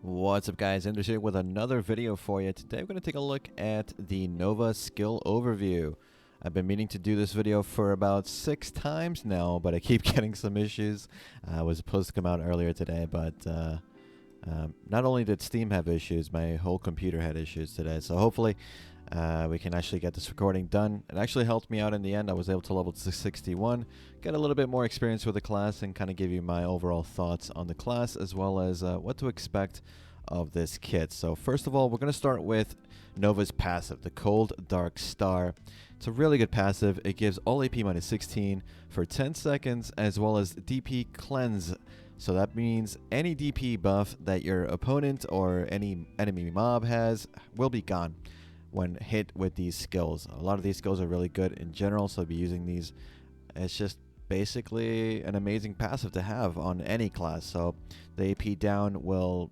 What's up guys, Anders here with another video for you. Today we're going to take a look at the Nova skill overview. I've been meaning to do this video for about 6 times now, but I keep getting some issues. I was supposed to come out earlier today, but not only did Steam have issues, my whole computer had issues today. So hopefully we can actually get this recording done. It actually helped me out in the end. I was able to level to 61, get a little bit more experience with the class, and kind of give you my overall thoughts on the class, as well as what to expect of this kit. So first of all, we're going to start with Nova's passive, the Cold Dark Star. It's a really good passive. It gives all AP minus 16 for 10 seconds, as well as DP cleanse. So that means any DP buff that your opponent or any enemy mob has will be gone when hit with these skills. A lot of these skills are really good in general, so I'll be using these. It's just basically an amazing passive to have on any class. So the AP down will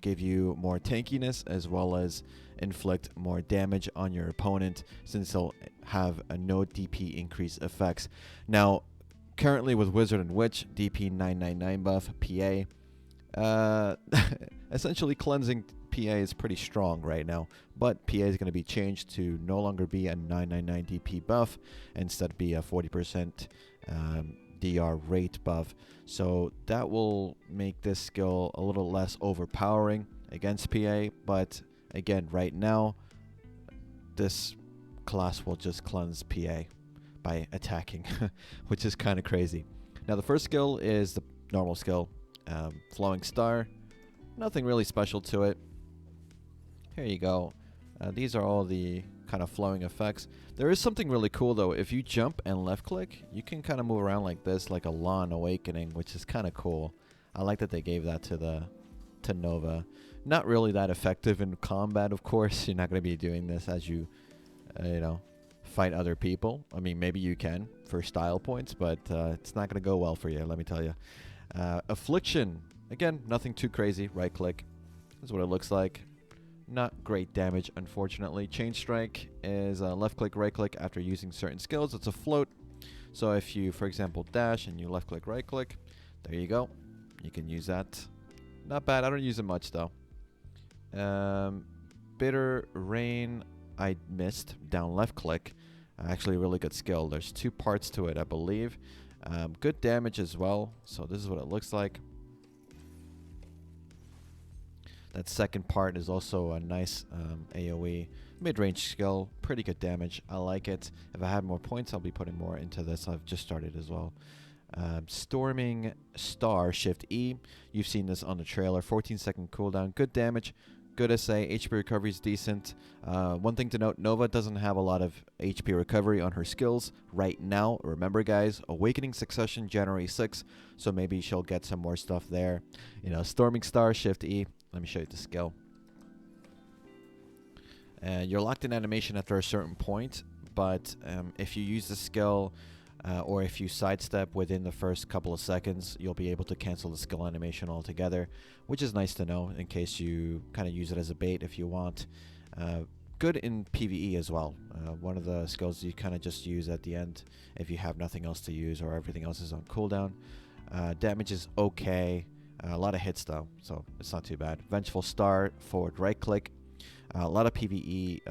give you more tankiness, as well as inflict more damage on your opponent, since they'll have a no DP increase effects. Now, currently with Wizard and Witch, DP 999 buff, PA, essentially cleansing PA is pretty strong right now, but PA is going to be changed to no longer be a 999 DP buff, instead be a 40% DR rate buff. So that will make this skill a little less overpowering against PA, but again, right now this class will just cleanse PA by attacking, which is kind of crazy. Now the first skill is the normal skill, Flowing Star. Nothing really special to it. Here you go. These are all the kind of flowing effects. There is something really cool though. If you jump and left click, you can kind of move around like this, like a lawn awakening, which is kind of cool. I like that they gave that to Nova. Not really that effective in combat, of course. You're not going to be doing this as you fight other people. I mean, maybe you can for style points, but it's not going to go well for you, let me tell you. Affliction, again, nothing too crazy. Right click, this is what it looks like. Not great damage, unfortunately. Chain Strike is left click, right click after using certain skills. It's a float. So if you, for example, dash and you left click, right click, there you go. You can use that. Not bad. I don't use it much though. Bitter Rain, I missed. Down left click. Actually a really good skill. There's 2 parts to it, I believe. Good damage as well. So this is what it looks like. That second part is also a nice AoE mid-range skill. Pretty good damage. I like it. If I had more points, I'll be putting more into this. I've just started as well. Storming Star, Shift E. You've seen this on the trailer. 14-second cooldown. Good damage. Good SA. HP recovery is decent. One thing to note, Nova doesn't have a lot of HP recovery on her skills right now. Remember guys, Awakening Succession January 6th, so maybe she'll get some more stuff there. Storming Star, Shift E. Let me show you the skill. You're locked in animation after a certain point, but if you use the skill or if you sidestep within the first couple of seconds, you'll be able to cancel the skill animation altogether, which is nice to know in case you kind of use it as a bait if you want. Good in PvE as well. One of the skills you kind of just use at the end if you have nothing else to use or everything else is on cooldown. Damage is okay. A lot of hits though, so it's not too bad. Vengeful Star, forward right click. A lot of PvE,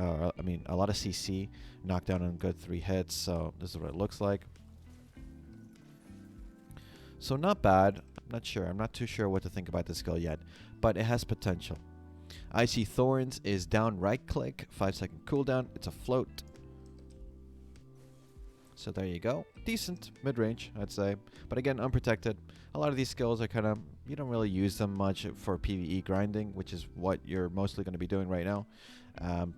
a lot of CC, knockdown on good 3 hits, so this is what it looks like. So not bad. I'm not too sure what to think about this skill yet, but it has potential. Icy Thorns is down right click, 5-second cooldown. It's a float. So there you go. Decent mid-range, I'd say. But again, unprotected. A lot of these skills are kind of, you don't really use them much for PvE grinding, which is what you're mostly going to be doing right now.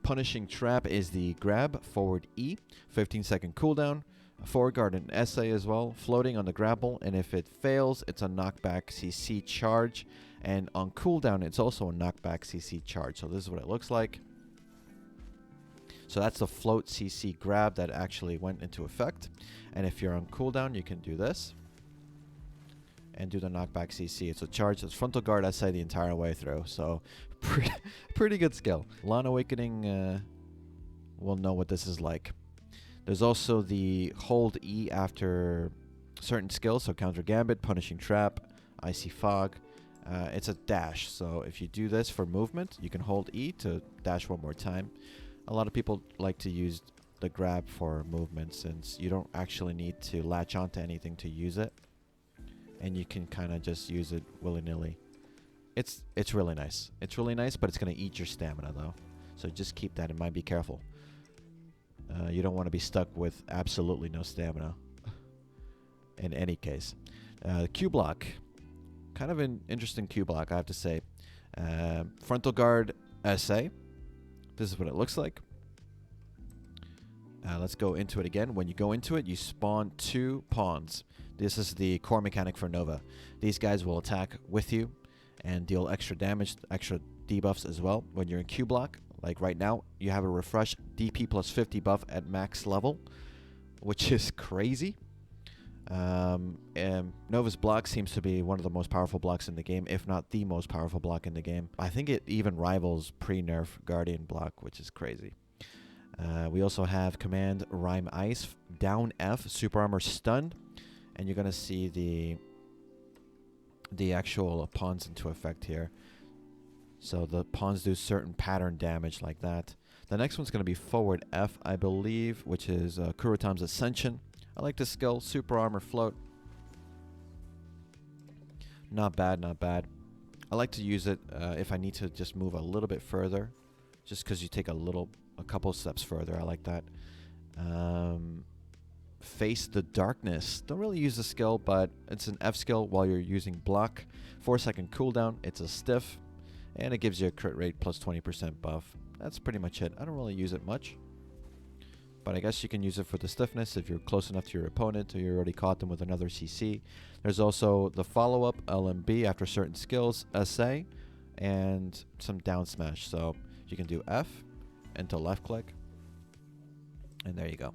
Punishing Trap is the grab, forward E, 15-second cooldown. Forward guard and SA as well, floating on the grapple, and if it fails, it's a knockback CC charge. And on cooldown, it's also a knockback CC charge. So this is what it looks like. So that's the float CC grab that actually went into effect. And if you're on cooldown, you can do this and do the knockback CC. It's a charge. It's frontal guard SA the entire way through. So pretty good skill. Lawn Awakening will know what this is like. There's also the hold E after certain skills. So counter Gambit, Punishing Trap, Icy Fog. it's a dash. So if you do this for movement, you can hold E to dash one more time. A lot of people like to use the grab for movement since you don't actually need to latch onto anything to use it. And you can kind of just use it willy-nilly. It's really nice. It's really nice, but it's going to eat your stamina though. So just keep that in mind. Be careful. You don't want to be stuck with absolutely no stamina. In any case. Q block. Kind of an interesting Q block, I have to say. Frontal guard SA. This is what it looks like. Let's go into it again. When you go into it, you spawn 2 pawns. This is the core mechanic for Nova. These guys will attack with you and deal extra damage, extra debuffs as well. When you're in Q block, like right now, you have a refresh DP plus 50 buff at max level, which is crazy. And Nova's block seems to be one of the most powerful blocks in the game, if not the most powerful block in the game. I think it even rivals pre-nerf Guardian block, which is crazy. We also have command Rhyme Ice, down F, super armor stun, and you're gonna see the actual pawns into effect here. So the pawns do certain pattern damage like that. The next one's gonna be forward F, I believe, which is Keratins Ascension. I like this skill, super armor float. Not bad, not bad. I like to use it if I need to just move a little bit further, just because you take a couple steps further. I like that. Face the Darkness. Don't really use the skill, but it's an F skill while you're using block. 4-second cooldown. It's a stiff, and it gives you a crit rate plus 20% buff. That's pretty much it. I don't really use it much, but I guess you can use it for the stiffness if you're close enough to your opponent or you already caught them with another CC. There's also the follow-up LMB after certain skills, SA, and some down smash. So you can do F into left click, and there you go.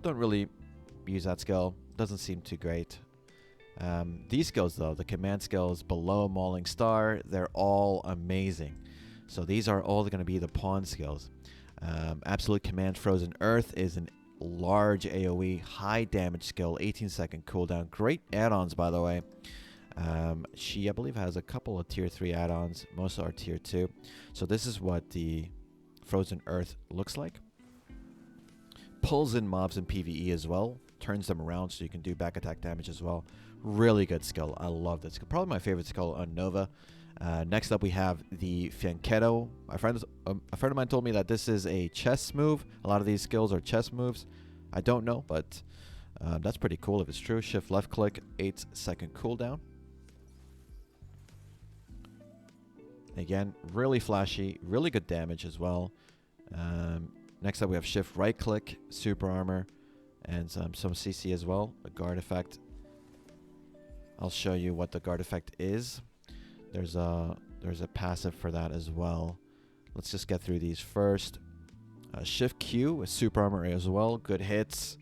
Don't really use that skill. Doesn't seem too great. These skills though, the command skills below Mauling Star, they're all amazing. So these are all going to be the pawn skills. Absolute Command Frozen Earth is an large AoE, high damage skill, 18-second cooldown. Great add-ons, by the way. She, I believe, has a couple of tier 3 add-ons. Most are tier 2. So this is what the Frozen Earth looks like. Pulls in mobs in PvE as well. Turns them around so you can do back attack damage as well. Really good skill. I love this. Probably my favorite skill on Nova. Next up we have the Fianchetto. A friend of mine told me that this is a chess move. A lot of these skills are chess moves. I don't know, but that's pretty cool if it's true. Shift left click, 8-second cooldown. Again, really flashy, really good damage as well. Next up we have shift right click, super armor, and some CC as well. A guard effect. I'll show you what the guard effect is. There's a passive for that as well. Let's just get through these first. Shift Q with super armor as well. Good hits.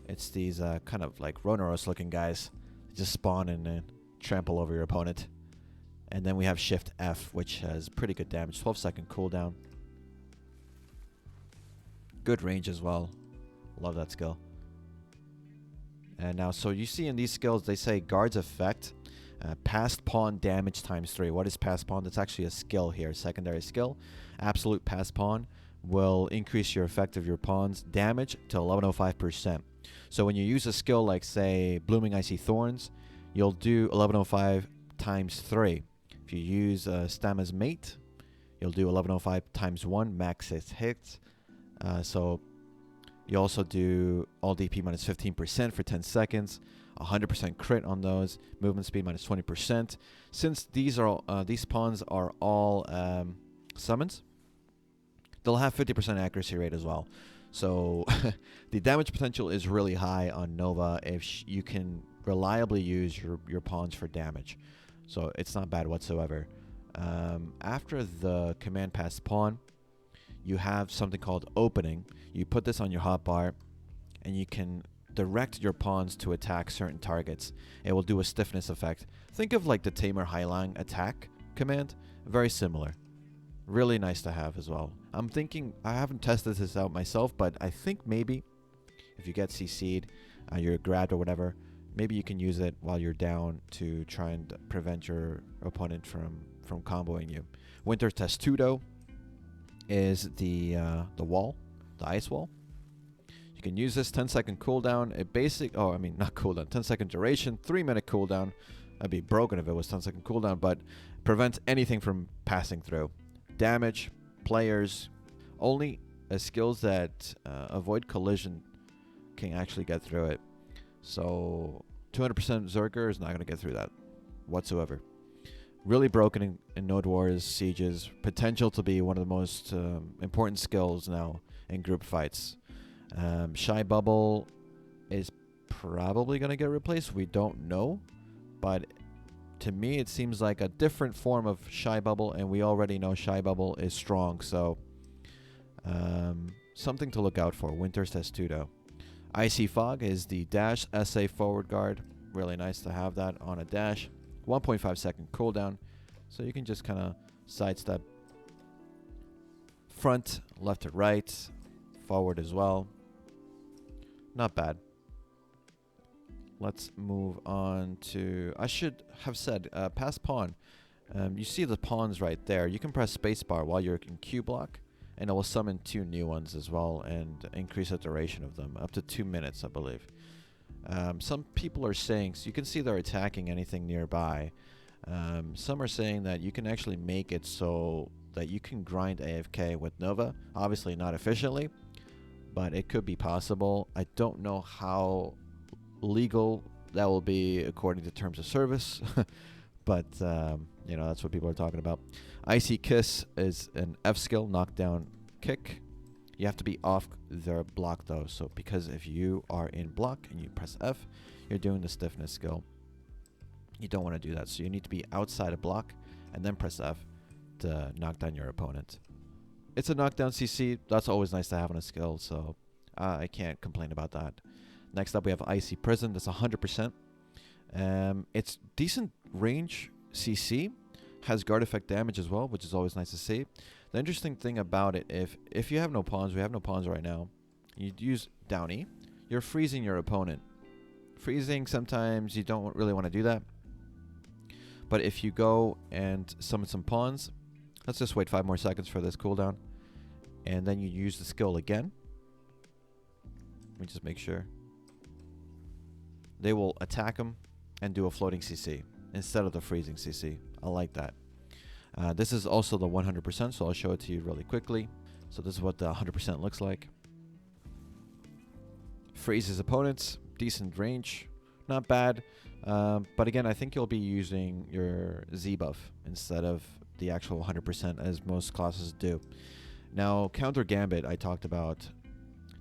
It's these kind of like Rhonoros looking guys. Just spawn and trample over your opponent. And then we have Shift F, which has pretty good damage. 12-second cooldown. Good range as well. Love that skill. And now, so you see in these skills, they say guard's effect, past pawn damage times 3. What is past pawn? That's actually a skill here, secondary skill. Absolute past pawn will increase your effect of your pawn's damage to 1105%. So when you use a skill like, say, Blooming Icy Thorns, you'll do 1105 times 3. If you use Stamma's Mate, you'll do 1105 times 1, max hits. So you also do all DP minus 15% for 10 seconds, 100% crit on those, movement speed minus 20%. Since these pawns are all summons, they'll have 50% accuracy rate as well. So the damage potential is really high on Nova if you can reliably use your pawns for damage. So it's not bad whatsoever. After the command pass pawn, you have something called opening. You put this on your hotbar, and you can direct your pawns to attack certain targets. It will do a stiffness effect. Think of like the Tamer Hailang attack command. Very similar. Really nice to have as well. I'm thinking, I haven't tested this out myself, but I think maybe if you get CC'd, you're grabbed or whatever, maybe you can use it while you're down to try and prevent your opponent from comboing you. Winter Testudo is the wall, the ice wall. You can use this 10-second cooldown. Not cooldown, 10-second duration, 3-minute cooldown. I'd be broken if it was 10-second cooldown, but prevents anything from passing through. Damage, players, only skills that avoid collision can actually get through it. So 200% Zerker is not going to get through that whatsoever. Really broken in Node Wars, Sieges. Potential to be one of the most important skills now in group fights. Shy Bubble is probably going to get replaced. We don't know. But to me, it seems like a different form of Shy Bubble. And we already know Shy Bubble is strong. So something to look out for. Winter's Testudo. Icy Fog is the dash SA forward guard. Really nice to have that on a dash. 1.5 second cooldown. So you can just kind of sidestep front, left to right, forward as well. Not bad. Let's move on to... I should have said, pass pawn. You see the pawns right there. You can press spacebar while you're in Q block, and it will summon 2 new ones as well and increase the duration of them, up to 2 minutes, I believe. Some people are saying, so you can see they're attacking anything nearby. Some are saying that you can actually make it so that you can grind AFK with Nova. Obviously not efficiently, but it could be possible. I don't know how legal that will be according to terms of service, but that's what people are talking about. Icy Kiss is an F skill, knockdown kick. You have to be off their block though, so because if you are in block and you press F, you're doing the stiffness skill. You don't want to do that, so you need to be outside a block and then press F to knock down your opponent. It's a knockdown CC. That's always nice to have on a skill, so I can't complain about that. Next up we have Icy Prison. That's 100%. It's decent range CC. Has guard effect damage as well, which is always nice to see. The interesting thing about it, if you have no pawns, we have no pawns right now, you use down E, you're freezing your opponent. Freezing, sometimes you don't really want to do that. But if you go and summon some pawns, let's just wait 5 more seconds for this cooldown. And then you use the skill again. Let me just make sure. They will attack them and do a floating CC instead of the freezing CC. I like that. This is also the 100%, so I'll show it to you really quickly. So this is what the 100% looks like. Freezes opponents, decent range, not bad. But again, I think you'll be using your Z buff instead of the actual 100% as most classes do. Now, counter Gambit I talked about.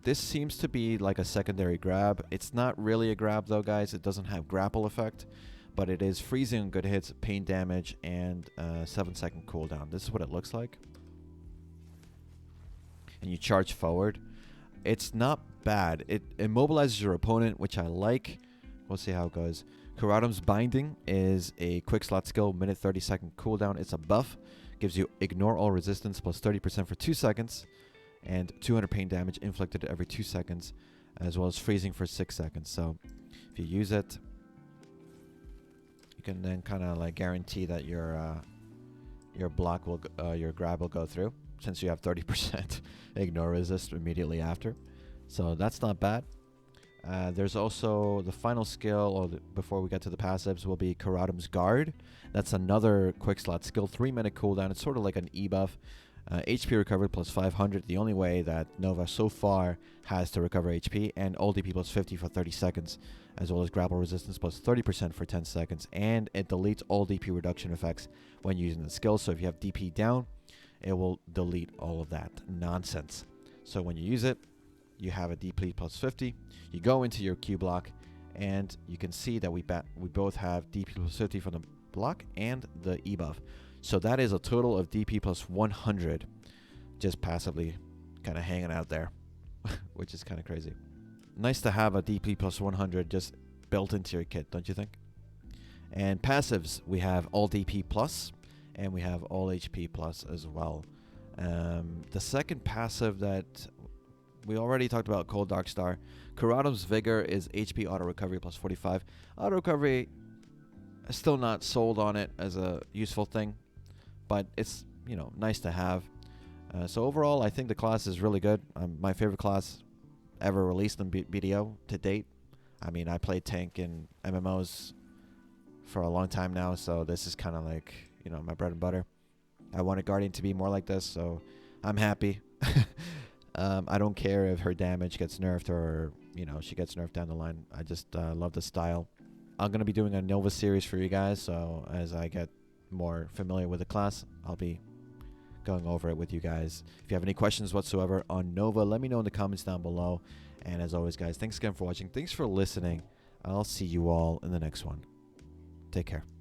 This seems to be like a secondary grab. It's not really a grab though, guys. It doesn't have grapple effect. But it is freezing on good hits, pain damage, and 7-second cooldown. This is what it looks like. And you charge forward. It's not bad. It immobilizes your opponent, which I like. We'll see how it goes. Keratins Binding is a quick slot skill, minute 30-second cooldown. It's a buff. Gives you ignore all resistance plus 30% for 2 seconds. And 200 pain damage inflicted every 2 seconds. As well as freezing for 6 seconds. So if you use it, can then kind of like guarantee that your block will your grab will go through, since you have 30% ignore resist immediately after. So that's not bad. There's also the final skill, or before we get to the passives, will be Keratins Guard. That's another quick slot skill, 3-minute cooldown. It's sort of like an E buff. HP recovered plus 500, the only way that Nova so far has to recover HP, and all DP plus 50 for 30 seconds, as well as grapple resistance plus 30% for 10 seconds, and it deletes all DP reduction effects when using the skill. So if you have DP down, it will delete all of that nonsense. So when you use it, you have a DP plus 50, you go into your Q block, and you can see that we both have DP plus 50 from the block and the E buff. So that is a total of DP plus 100, just passively kind of hanging out there, which is kind of crazy. Nice to have a DP plus 100 just built into your kit, don't you think? And passives, we have all DP plus, and we have all HP plus as well. The second passive that We already talked about Cold Dark Star. Keratins Vigor is HP auto recovery plus 45. Auto recovery, still not sold on it as a useful thing, but it's, you know, nice to have. So overall, I think the class is really good. My favorite class ever released in BDO to date. I mean, I played tank in MMOs for a long time now, so this is kind of like, you know, my bread and butter. I wanted Guardian to be more like this, so I'm happy. I don't care if her damage gets nerfed or, you know, she gets nerfed down the line. I just love the style. I'm going to be doing a Nova series for you guys, so as I get more familiar with the class, I'll be going over it with you guys. If you have any questions whatsoever on Nova, let me know in the comments down below. And as always, guys, thanks again for watching. Thanks for listening. I'll see you all in the next one. Take care.